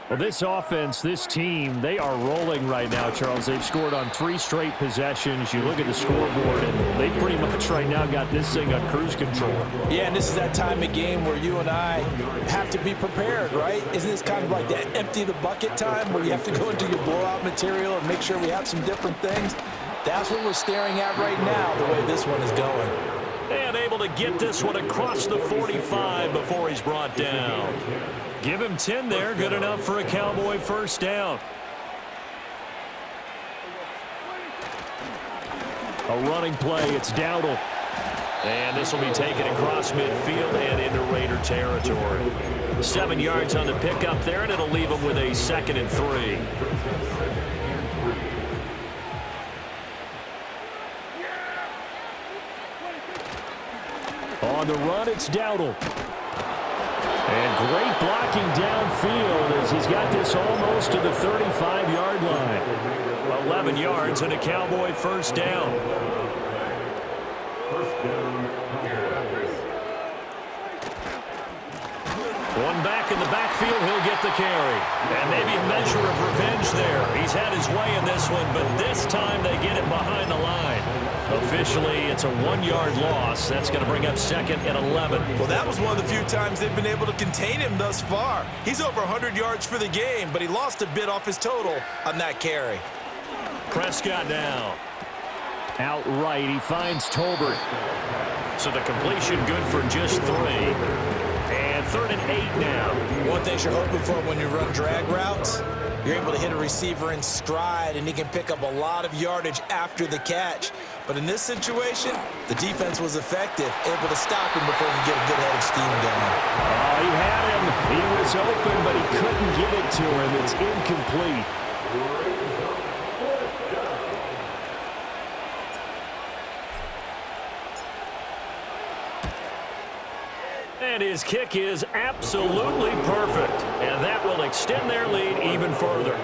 Well, this offense, this team, they are rolling right now, Charles. They've scored on 3 straight possessions. You look at the scoreboard, and they pretty much right now got this thing on cruise control. Yeah, and this is that time of game where you and I have to be prepared, right? Isn't this kind of like that empty the bucket time where you have to go into your blowout material and make sure we have some different things? That's what we're staring at right now, the way this one is going. And able to get this one across the 45 before he's brought down. Give him 10 there, good enough for a Cowboy 1st down. A running play, it's Dowdle. And this will be taken across midfield and into Raider territory. 7 yards on the pickup there, and it'll leave him with a 2nd and 3. On the run, it's Dowdle. And great blocking downfield as he's got this almost to the 35-yard line. 11 yards and a Cowboy 1st down. One back in the backfield, he'll get the carry. And maybe a measure of revenge there. He's had his way in this one, but this time they get it behind the line. Officially, it's a 1-yard loss. That's going to bring up 2nd and 11. Well, that was one of the few times they've been able to contain him thus far. He's over 100 yards for the game, but he lost a bit off his total on that carry. Prescott now. Outright, he finds Tolbert. So the completion good for just 3. And 3rd and 8 now. One thing you're hoping for when you run drag routes, you're able to hit a receiver in stride, and he can pick up a lot of yardage after the catch. But in this situation, the defense was effective, able to stop him before he get a good head of steam going. Oh, he had him. He was open, but he couldn't get it to him. It's incomplete. And his kick is absolutely perfect. And that will extend their lead even further.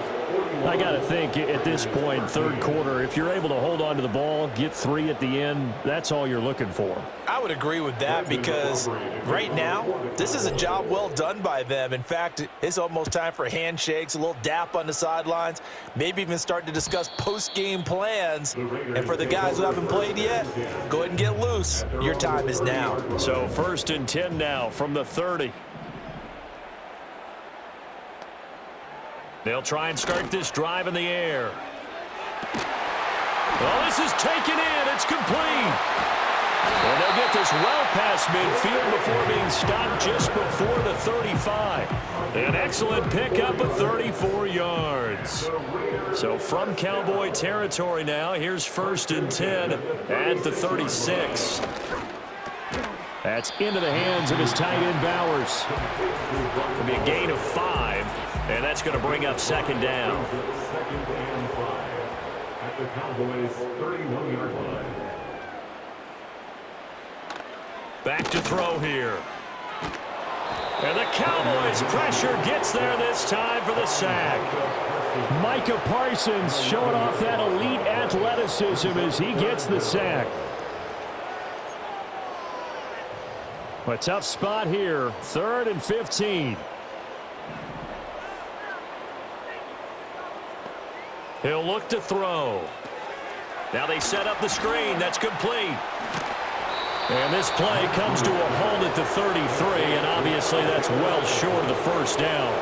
I got to think at this point, 3rd quarter, if you're able to hold on to the ball, get 3 at the end, that's all you're looking for. I would agree with that because right now, this is a job well done by them. In fact, it's almost time for handshakes, a little dap on the sidelines, maybe even start to discuss post-game plans. And for the guys who haven't played yet, go ahead and get loose. Your time is now. So 1st and 10 now from the 30. They'll try and start this drive in the air. Well, this is taken in. It's complete. And they'll get this well past midfield before being stopped just before the 35. An excellent pickup of 34 yards. So from Cowboy territory now, here's 1st and 10 at the 36. That's into the hands of his tight end, Bowers. It'll be a gain of 5, and that's going to bring up 2nd down. At the Cowboys' 31-yard line. Back to throw here. And the Cowboys' pressure gets there this time for the sack. Micah Parsons showing off that elite athleticism as he gets the sack. A tough spot here. 3rd and 15. He'll look to throw. Now they set up the screen. That's complete. And this play comes to a halt at the 33, and obviously that's well short of the 1st down.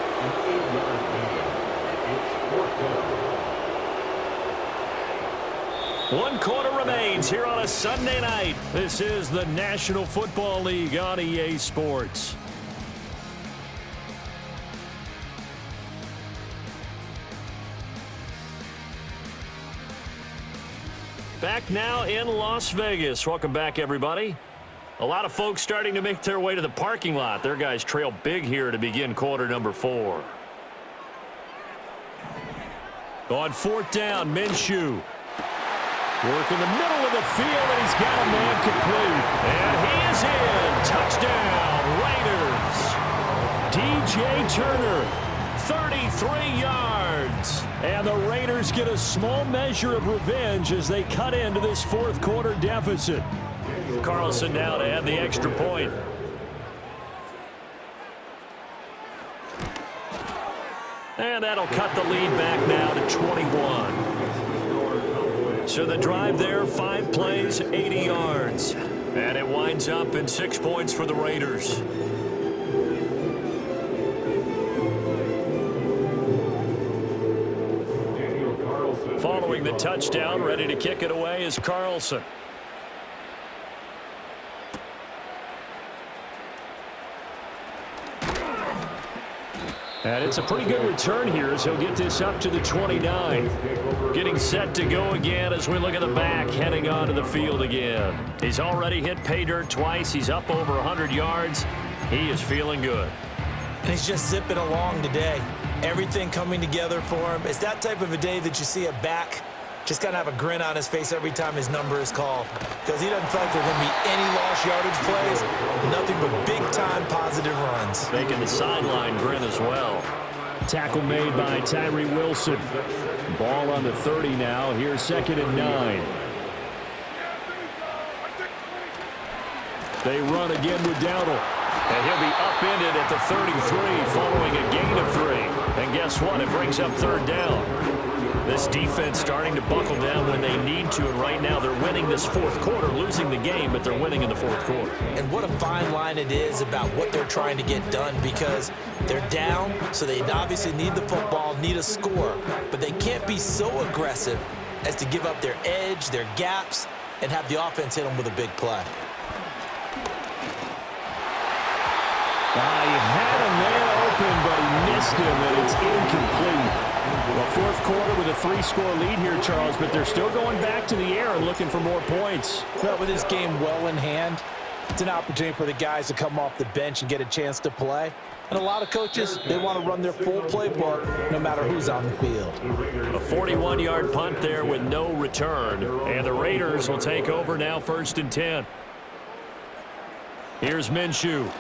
One quarter remains here on a Sunday night. This is the National Football League on EA Sports. Back now in Las Vegas. Welcome back, everybody. A lot of folks starting to make their way to the parking lot. Their guys trail big here to begin quarter number 4. On 4th down, Minshew. Working the middle of the field, and he's got a man complete. And he is in. Touchdown, Raiders. DJ Turner, 33 yards. And the Raiders get a small measure of revenge as they cut into this 4th quarter deficit. Carlson now to add the extra point. And that'll cut the lead back now to 21. So the drive there, 5 plays, 80 yards. And it winds up in 6 points for the Raiders. Following the touchdown, ready to kick it away is Carlson. And it's a pretty good return here as he'll get this up to the 29. Getting set to go again as we look at the back, heading onto the field again. He's already hit pay dirt twice. He's up over 100 yards. He is feeling good. And he's just zipping along today. Everything coming together for him. It's that type of a day that you see a back just kind of have a grin on his face every time his number is called. Because he doesn't feel like there are going to be any lost yardage plays. Nothing but big-time positive runs. Making the sideline grin as well. Tackle made by Tyree Wilson. Ball on the 30 now. Here's 2nd and 9. They run again with Dowdle. And he'll be upended at the 33 following a gain of 3. And guess what? It brings up 3rd down. This defense starting to buckle down when they need to, and right now they're winning this 4th quarter, losing the game, but they're winning in the 4th quarter. And what a fine line it is about what they're trying to get done, because they're down, so they obviously need the football, need a score, but they can't be so aggressive as to give up their edge, their gaps, and have the offense hit them with a big play. He had a man open, but he missed him, and it's incomplete. Well, 4th quarter with a 3-score lead here, Charles, but they're still going back to the air and looking for more points. Well, with this game well in hand, it's an opportunity for the guys to come off the bench and get a chance to play. And a lot of coaches, they want to run their full playbook no matter who's on the field. A 41-yard punt there with no return. And the Raiders will take over now 1st and 10. Here's Minshew.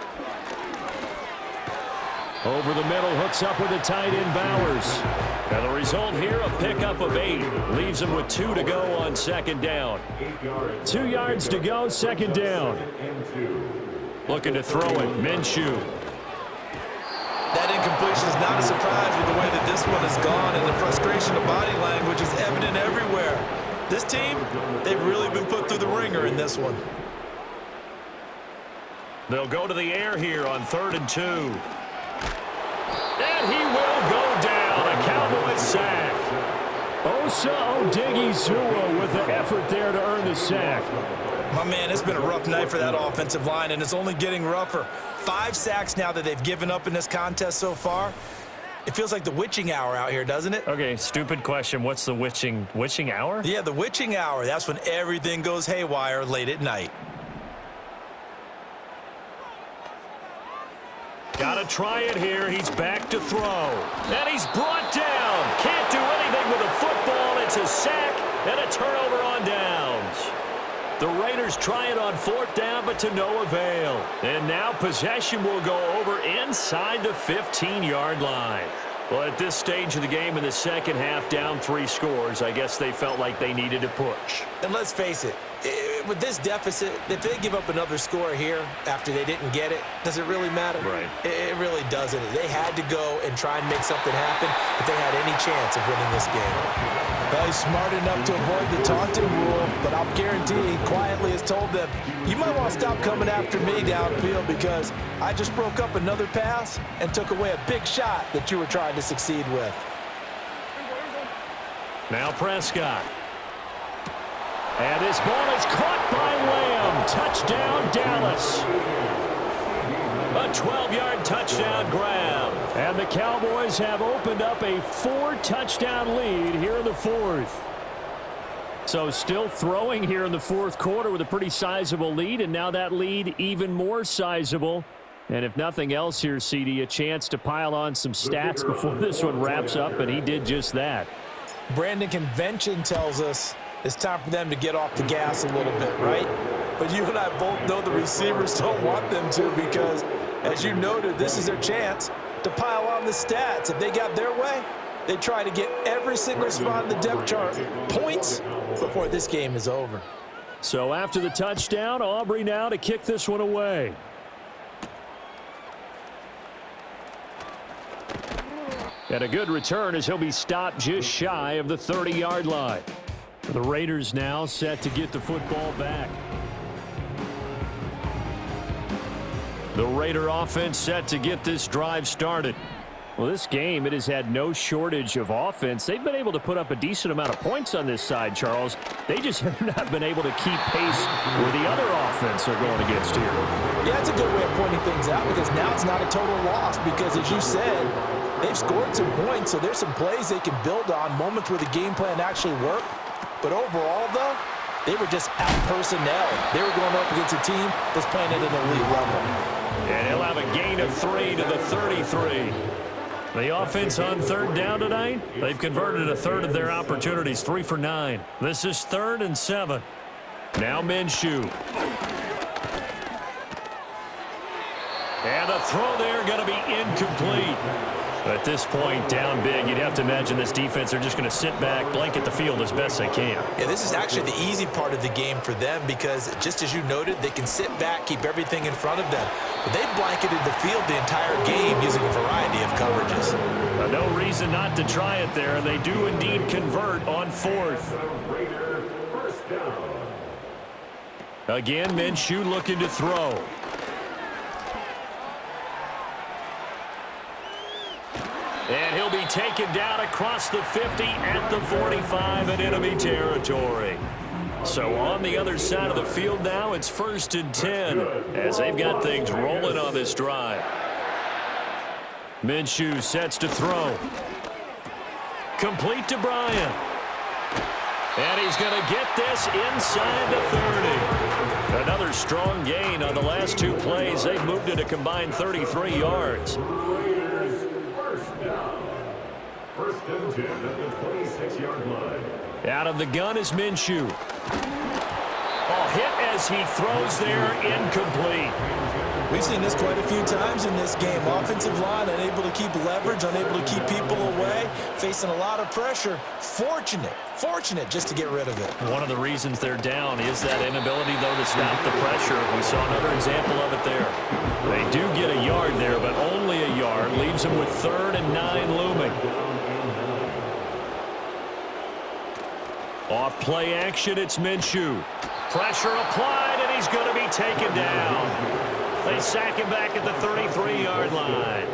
Over the middle, hooks up with the tight end Bowers. And the result here, a pickup of 8. Leaves him with 2 to go on 2nd down. 2 yards to go, 2nd down. Looking to throw it, Minshew. That incompletion is not a surprise with the way that this one has gone, and the frustration of body language is evident everywhere. This team, they've really been put through the ringer in this one. They'll go to the air here on 3rd and 2. And he will go down. A Osa Odighizuwa with the effort there to earn the sack. My man, it's been a rough night for that offensive line, and it's only getting rougher. 5 sacks now that they've given up in this contest so far. It feels like the witching hour out here, doesn't it? Okay, stupid question. What's the witching hour? Yeah, the witching hour. That's when everything goes haywire late at night. Got to try it here. He's back to throw. And he's brought down. Can't do anything with a football. It's a sack and a turnover on downs. The Raiders try it on 4th down, but to no avail. And now possession will go over inside the 15-yard line. Well, at this stage of the game in the second half, down 3 scores, I guess they felt like they needed to push. And let's face it, with this deficit, if they give up another score here after they didn't get it, does it really matter? Right. It really doesn't. They had to go and try and make something happen if they had any chance of winning this game. Well, he's smart enough to avoid the taunting rule, but I'll guarantee he quietly has told them, you might want to stop coming after me downfield because I just broke up another pass and took away a big shot that you were trying to succeed with. Now Prescott. And this ball is caught by Lamb. Touchdown, Dallas. A 12-yard touchdown grab. And the Cowboys have opened up a 4-touchdown lead here in the 4th. So still throwing here in the 4th quarter with a pretty sizable lead, and now that lead even more sizable. And if nothing else here, CD, a chance to pile on some stats before this one wraps up, and he did just that. Brandon, convention tells us it's time for them to get off the gas a little bit, right? But you and I both know the receivers don't want them to because, as you noted, this is their chance to pile on the stats. If they got their way, they try to get every single spot in the depth chart points before this game is over. So after the touchdown, Aubrey now to kick this one away. And a good return as he'll be stopped just shy of the 30-yard line. The Raiders now set to get the football back. The Raider offense set to get this drive started. Well, this game, it has had no shortage of offense. They've been able to put up a decent amount of points on this side, Charles. They just have not been able to keep pace where the other offense they're going against here. Yeah, that's a good way of pointing things out because now it's not a total loss because, as you said, they've scored some points, so there's some plays they can build on, moments where the game plan actually worked. But overall, though, they were just out personnel. They were going up against a team that's playing at an elite level. And he'll have a gain of 3 to the 33. The offense on 3rd down tonight, they've converted a third of their opportunities, 3 for 9. This is 3rd and 7. Now Minshew. And a throw there going to be incomplete. At this point, down big, you'd have to imagine this defense are just going to sit back, blanket the field as best they can. Yeah, this is actually the easy part of the game for them because, just as you noted, they can sit back, keep everything in front of them. But they've blanketed the field the entire game using a variety of coverages. No reason not to try it there. They do indeed convert on 4th. Again, Minshew looking to throw. And he'll be taken down across the 50 at the 45 in enemy territory. So on the other side of the field now, it's 1st and 10 as they've got things rolling on this drive. Minshew sets to throw. Complete to Bryant. And he's going to get this inside the 30. Another strong gain on the last 2 plays. They've moved it a combined 33 yards. 1st and 10 at the 26-yard line. Out of the gun is Minshew. Hit as he throws there, incomplete. We've seen this quite a few times in this game. Offensive line unable to keep leverage, unable to keep people away, facing a lot of pressure. Fortunate just to get rid of it. One of the reasons they're down is that inability, though, to stop the pressure. We saw another example of it there. They do get a yard there, but only a yard. Leaves them with 3rd and 9 looming. Off play action, it's Minshew. Pressure applied, and he's going to be taken down. They sack him back at the 33-yard line.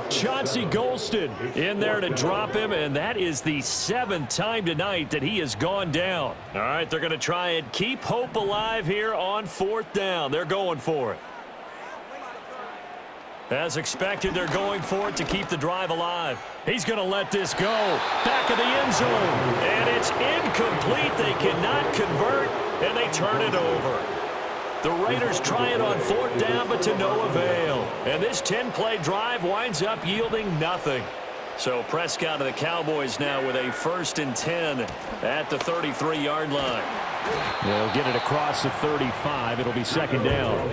Chauncey Golston in there to drop him, and that is the 7th time tonight that he has gone down. All right, they're going to try and keep hope alive here on 4th down. They're going for it. As expected, they're going for it to keep the drive alive. He's going to let this go. Back of the end zone. And it's incomplete. They cannot convert, and they turn it over. The Raiders try it on 4th down, but to no avail. And this 10-play drive winds up yielding nothing. So Prescott of the Cowboys now with a 1st and 10 at the 33-yard line. They'll get it across the 35. It'll be 2nd down.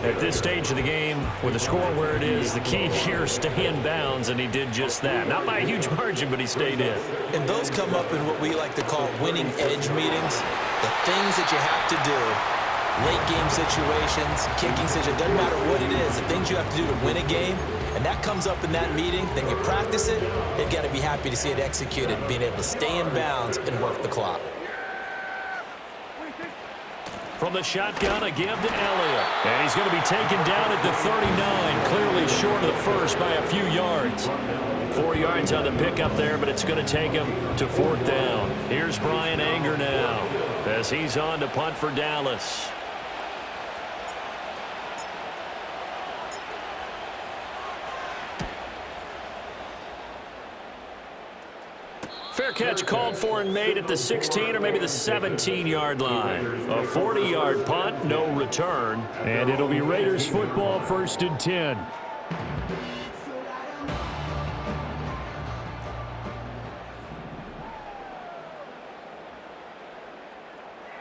At this stage of the game, with the score where it is, the key here, stay in bounds, and he did just that. Not by a huge margin, but he stayed in. And those come up in what we like to call winning edge meetings. The things that you have to do, late game situations, kicking situations, doesn't matter what it is, the things you have to do to win a game, and that comes up in that meeting, then you practice it, you've got to be happy to see it executed, being able to stay in bounds and work the clock. From the shotgun, a give to Elliott. And he's going to be taken down at the 39, clearly short of the first by a few yards. 4 yards on the pickup there, but it's going to take him to 4th down. Here's Brian Anger now as he's on to punt for Dallas. Fair catch called for and made at the 16 or maybe the 17-yard line. A 40-yard punt, no return. And it'll be Raiders football, 1st and 10.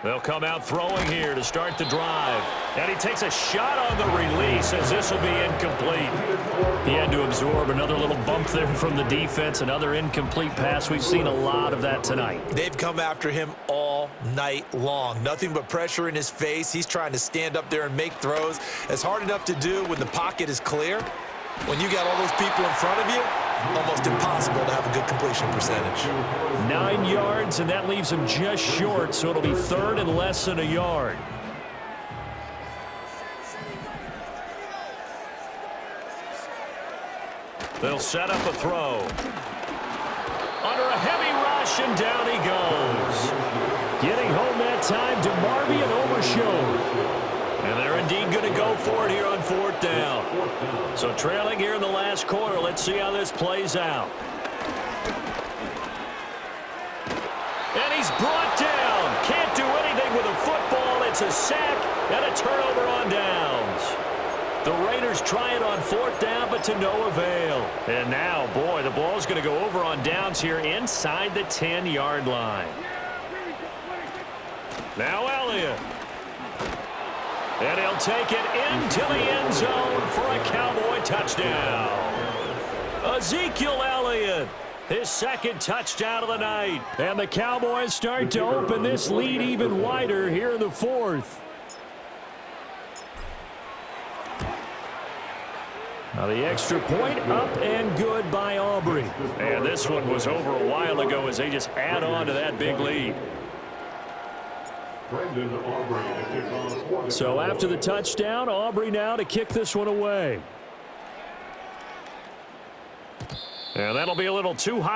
They'll come out throwing here to start the drive. And he takes a shot on the release as this will be incomplete. He had to absorb another little bump there from the defense. Another incomplete pass. We've seen a lot of that tonight. They've come after him all night long. Nothing but pressure in his face. He's trying to stand up there and make throws. It's hard enough to do when the pocket is clear. When you got all those people in front of you, almost impossible to have a good completion percentage. 9 yards, and that leaves him just short, so it'll be 3rd and less than a yard. They'll set up a throw. Under a heavy rush, and down he goes. Getting home that time to Marvy and Overshown. And they're indeed going to go for it here on 4th down. So trailing here in the last quarter, let's see how this plays out. And he's brought down. Can't do anything with a football. It's a sack and a turnover on downs. The Raiders try it on 4th down, but to no avail. And now, boy, the ball's going to go over on downs here inside the 10-yard line. Now Elliott. And he'll take it into the end zone for a Cowboy touchdown. Ezekiel Elliott, his 2nd touchdown of the night. And the Cowboys start to open this lead even wider here in the 4th. Now the extra point up and good by Aubrey. And this one was over a while ago as they just add on to that big lead. So after the touchdown, Aubrey now to kick this one away. And that'll be a little too hot.